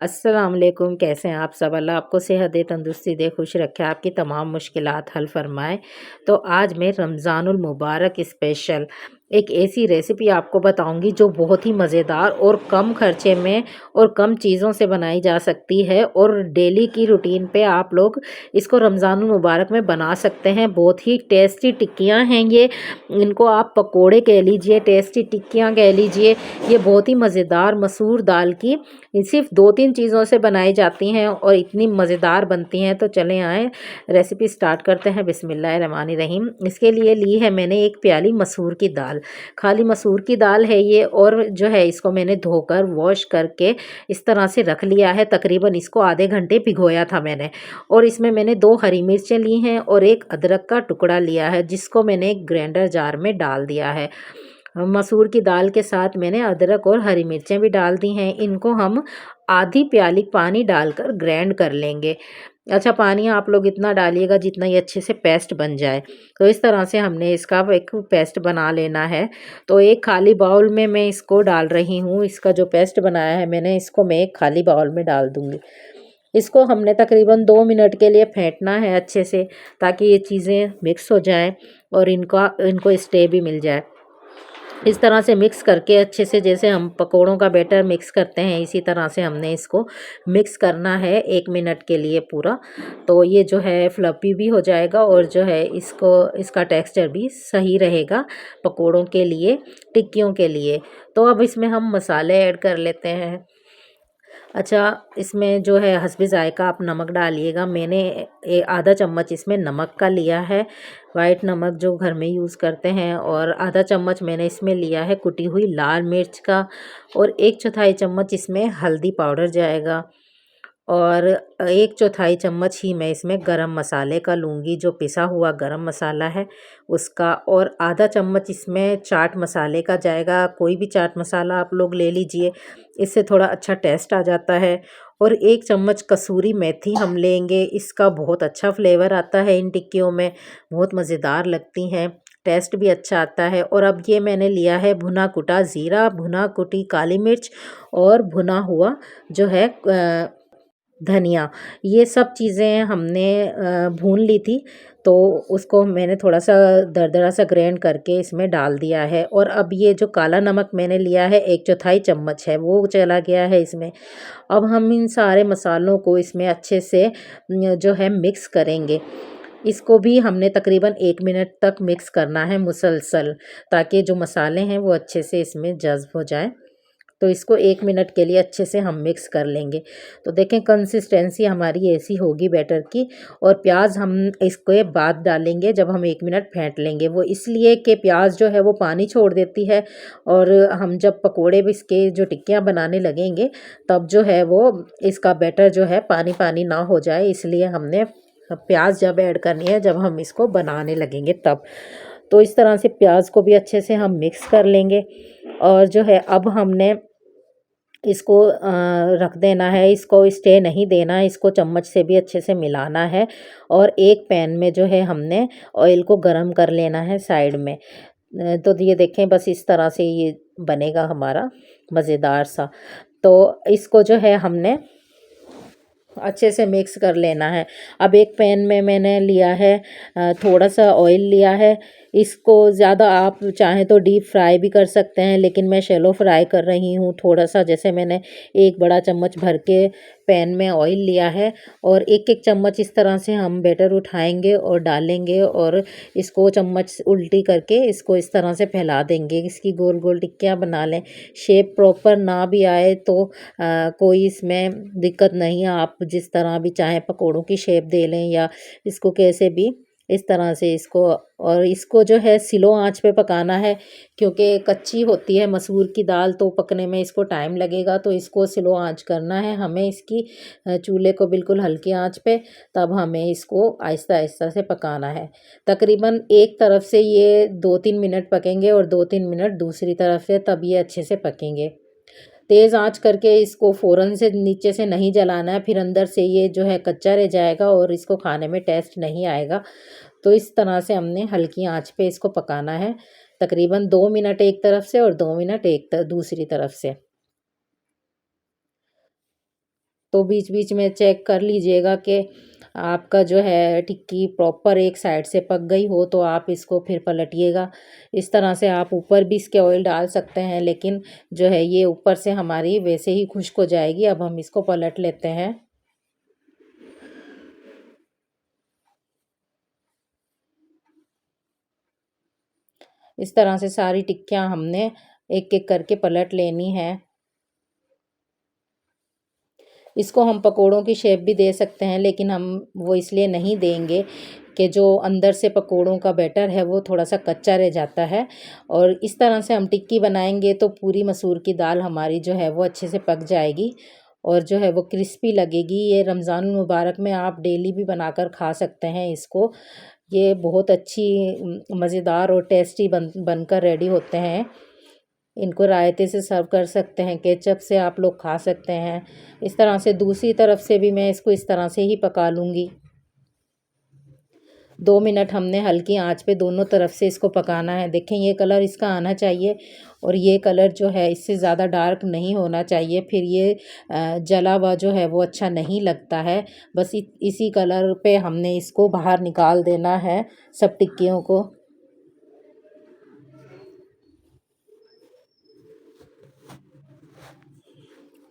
अस्सलाम वालेकुम। कैसे हैं आप सब? अल्लाह आपको सेहत दे, तंदुरुस्ती दे, खुश रखे, आपकी तमाम मुश्किलात हल फरमाए। तो आज मैं रमज़ानुल मुबारक स्पेशल एक ऐसी रेसिपी आपको बताऊंगी जो बहुत ही मज़ेदार और कम खर्चे में और कम चीज़ों से बनाई जा सकती है, और डेली की रूटीन पे आप लोग इसको रमज़ानुल मुबारक में बना सकते हैं। बहुत ही टेस्टी टिक्कियाँ हैं ये। इनको आप पकोड़े कह लीजिए, टेस्टी टिक्कियाँ कह लीजिए। ये बहुत ही मज़ेदार मसूर दाल की सिर्फ 2-3 चीज़ों से बनाई जाती हैं और इतनी मज़ेदार बनती हैं। तो चलें आएँ रेसिपी स्टार्ट करते हैं। बिस्मिल्लाहिर्रहमानिर्रहीम। इसके लिए ली है मैंने 1 प्याली मसूर की दाल। खाली मसूर की दाल है ये, और जो है इसको मैंने धोकर वॉश करके इस तरह से रख लिया है। तकरीबन इसको आधे घंटे भिगोया था मैंने। और इसमें मैंने 2 हरी मिर्चें ली हैं और 1 अदरक का टुकड़ा लिया है, जिसको मैंने एक ग्राइंडर जार में डाल दिया है। मसूर की दाल के साथ मैंने अदरक और हरी मिर्चें भी डाल दी हैं। इनको हम आधी प्याली पानी डालकर ग्राइंड कर लेंगे। अच्छा, पानी आप लोग इतना डालिएगा जितना ये अच्छे से पेस्ट बन जाए। तो इस तरह से हमने इसका एक पेस्ट बना लेना है। तो एक खाली बाउल में मैं इसको डाल रही हूँ। इसका जो पेस्ट बनाया है मैंने, इसको मैं एक खाली बाउल में डाल दूँगी। इसको हमने तकरीबन 2 मिनट के लिए फेंटना है अच्छे से, ताकि ये चीज़ें मिक्स हो जाएँ और इनको स्टे भी मिल जाए। इस तरह से मिक्स करके अच्छे से, जैसे हम पकोड़ों का बैटर मिक्स करते हैं, इसी तरह से हमने इसको मिक्स करना है 1 मिनट के लिए पूरा। तो ये जो है फ्लफ़ी भी हो जाएगा, और जो है इसका टेक्सचर भी सही रहेगा पकोड़ों के लिए, टिक्कियों के लिए। तो अब इसमें हम मसाले ऐड कर लेते हैं। अच्छा, इसमें जो है हस्बे ज़ायक़ा आप नमक डालिएगा। मैंने आधा चम्मच इसमें नमक का लिया है, वाइट नमक जो घर में यूज़ करते हैं, और आधा चम्मच मैंने इसमें लिया है कुटी हुई लाल मिर्च का, और 1/4 चम्मच इसमें हल्दी पाउडर जाएगा, और 1/4 चम्मच ही मैं इसमें गरम मसाले का लूँगी, जो पिसा हुआ गरम मसाला है उसका, और आधा चम्मच इसमें चाट मसाले का जाएगा। कोई भी चाट मसाला आप लोग ले लीजिए, इससे थोड़ा अच्छा टेस्ट आ जाता है। और 1 चम्मच कसूरी मेथी हम लेंगे, इसका बहुत अच्छा फ्लेवर आता है इन टिक्कियों में, बहुत मज़ेदार लगती हैं, टेस्ट भी अच्छा आता है। और अब ये मैंने लिया है भुना कुटा ज़ीरा, भुना कुटी काली मिर्च, और भुना हुआ जो है धनिया। ये सब चीज़ें हमने भून ली थी, तो उसको मैंने थोड़ा-सा दरदरा सा ग्राइंड करके इसमें डाल दिया है। और अब ये जो काला नमक मैंने लिया है 1/4 चम्मच है, वो चला गया है इसमें। अब हम इन सारे मसालों को इसमें अच्छे से जो है मिक्स करेंगे। इसको भी हमने तकरीबन 1 मिनट तक मिक्स करना है मुसलसल, ताकि जो मसाले हैं वो अच्छे से इसमें जज़्ब हो जाएँ। तो इसको 1 मिनट के लिए अच्छे से हम मिक्स कर लेंगे। तो देखें कंसिस्टेंसी हमारी ऐसी होगी बैटर की। और प्याज़ हम इसके बाद डालेंगे जब हम 1 मिनट फेंट लेंगे। वो इसलिए कि प्याज़ जो है वो पानी छोड़ देती है, और हम जब पकोड़े भी इसके जो टिक्कियाँ बनाने लगेंगे, तब जो है वो इसका बैटर जो है पानी-पानी ना हो जाए, इसलिए हमने प्याज़ जब ऐड करनी है जब हम इसको बनाने लगेंगे तब। तो इस तरह से प्याज़ को भी अच्छे से हम मिक्स कर लेंगे। और जो है अब हमने इसको रख देना है, इसको स्टे नहीं देना है, इसको चम्मच से भी अच्छे से मिलाना है। और एक पैन में जो है हमने ऑयल को गरम कर लेना है साइड में। तो ये देखें, बस इस तरह से ये बनेगा हमारा मज़ेदार सा। तो इसको जो है हमने अच्छे से मिक्स कर लेना है। अब एक पैन में मैंने लिया है थोड़ा-सा ऑयल लिया है। इसको ज़्यादा आप चाहें तो डीप फ्राई भी कर सकते हैं, लेकिन मैं शैलो फ्राई कर रही हूँ थोड़ा-सा। जैसे मैंने 1 बड़ा चम्मच भर के पैन में ऑयल लिया है, और एक-एक चम्मच इस तरह से हम बैटर उठाएँगे और डालेंगे, और इसको चम्मच उल्टी करके इसको इस तरह से फैला देंगे। इसकी गोल-गोल टिक्कियाँ बना लें। शेप प्रॉपर ना भी आए तो कोई इसमें दिक्कत नहीं है, आप जिस तरह भी चाहें पकोड़ों की शेप दे लें, या इसको कैसे भी इस तरह से इसको। और इसको जो है स्लो आंच पे पकाना है, क्योंकि कच्ची होती है मसूर की दाल, तो पकने में इसको टाइम लगेगा। तो इसको स्लो आंच करना है हमें इसकी, चूल्हे को बिल्कुल हल्की आंच पे, तब हमें इसको आहिस्ता-आहिस्ता से पकाना है। तकरीबन एक तरफ से ये 2-3 मिनट पकेंगे, और 2-3 मिनट दूसरी तरफ से, तब ये अच्छे से पकेंगे। तेज़ आँच करके इसको फ़ौरन से नीचे से नहीं जलाना है, फिर अंदर से ये जो है कच्चा रह जाएगा और इसको खाने में टेस्ट नहीं आएगा। तो इस तरह से हमने हल्की आँच पे इसको पकाना है, तकरीबन 2 मिनट एक तरफ से और 2 मिनट दूसरी तरफ से। तो बीच-बीच में चेक कर लीजिएगा कि आपका जो है टिक्की प्रॉपर एक साइड से पक गई हो, तो आप इसको फिर पलटिएगा। इस तरह से आप ऊपर भी इसके ऑयल डाल सकते हैं, लेकिन जो है ये ऊपर से हमारी वैसे ही खुश्क हो जाएगी। अब हम इसको पलट लेते हैं। इस तरह से सारी टिक्कियाँ हमने एक-एक करके पलट लेनी है। इसको हम पकोड़ों की शेप भी दे सकते हैं, लेकिन हम वो इसलिए नहीं देंगे कि जो अंदर से पकोड़ों का बैटर है वो थोड़ा-सा कच्चा रह जाता है। और इस तरह से हम टिक्की बनाएँगे तो पूरी मसूर की दाल हमारी जो है वो अच्छे से पक जाएगी और जो है वो क्रिस्पी लगेगी। ये रमज़ान मुबारक में आप डेली भी बनाकर खा सकते हैं इसको। ये बहुत अच्छी मज़ेदार और टेस्टी बनकर रेडी होते हैं। इनको रायते से सर्व कर सकते हैं, केचप से आप लोग खा सकते हैं। इस तरह से दूसरी तरफ से भी मैं इसको इस तरह से ही पका लूँगी। 2 मिनट हमने हल्की आँच पे दोनों तरफ से इसको पकाना है। देखें ये कलर इसका आना चाहिए और ये कलर जो है इससे ज़्यादा डार्क नहीं होना चाहिए, फिर ये जला हुआ जो है वो अच्छा नहीं लगता है। बस इसी कलर पे हमने इसको बाहर निकाल देना है सब टिक्कियों को।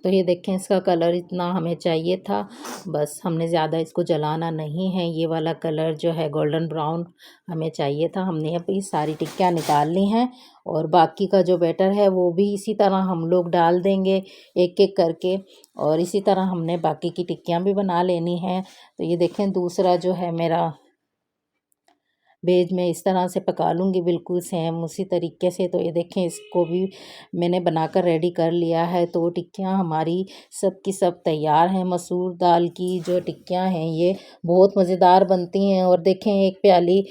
तो ये देखें इसका कलर इतना हमें चाहिए था, बस हमने ज़्यादा इसको जलाना नहीं है। ये वाला कलर जो है गोल्डन ब्राउन हमें चाहिए था। हमने अब ये सारी टिक्कियाँ निकाल ली हैं और बाकी का जो बैटर है वो भी इसी तरह हम लोग डाल देंगे एक-एक करके और इसी तरह हमने बाकी की टिक्कियाँ भी बना लेनी हैं। तो ये देखें दूसरा जो है मेरा वेज मैं इस तरह से पका लूँगी बिल्कुल सेम उसी तरीके से। तो ये देखें इसको भी मैंने बनाकर रेडी कर लिया है। तो टिक्कियाँ हमारी सब की सब तैयार हैं। मसूर दाल की जो टिक्कियाँ हैं ये बहुत मज़ेदार बनती हैं और देखें एक प्याली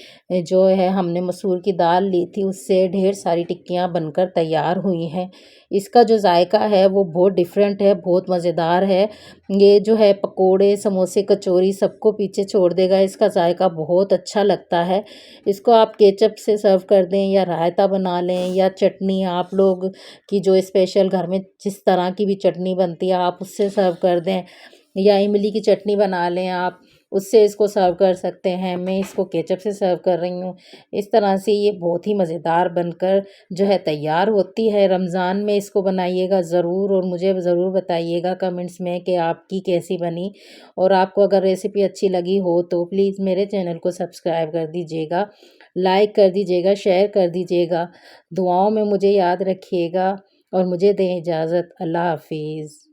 जो है हमने मसूर की दाल ली थी उससे ढेर सारी टिक्कियाँ बनकर तैयार हुई हैं। इसका जो जायका है वो बहुत डिफरेंट है, बहुत मज़ेदार है। ये जो है पकोड़े, समोसे, कचौरी सबको पीछे छोड़ देगा। इसका जायका बहुत अच्छा लगता है। इसको आप केचप से सर्व कर दें या रायता बना लें या चटनी आप लोग की जो स्पेशल घर में जिस तरह की भी चटनी बनती है आप उससे सर्व कर दें या इमली की चटनी बना लें आप, उससे इसको सर्व कर सकते हैं। मैं इसको केचप से सर्व कर रही हूँ। इस तरह से ये बहुत ही मज़ेदार बनकर जो है तैयार होती है। रमज़ान में इसको बनाइएगा ज़रूर और मुझे ज़रूर बताइएगा कमेंट्स में कि आपकी कैसी बनी। और आपको अगर रेसिपी अच्छी लगी हो तो प्लीज़ मेरे चैनल को सब्सक्राइब कर दीजिएगा, लाइक कर दीजिएगा, शेयर कर दीजिएगा। दुआओं में मुझे याद रखिएगा और मुझे दें इजाज़त। अल्लाह हाफ़िज़।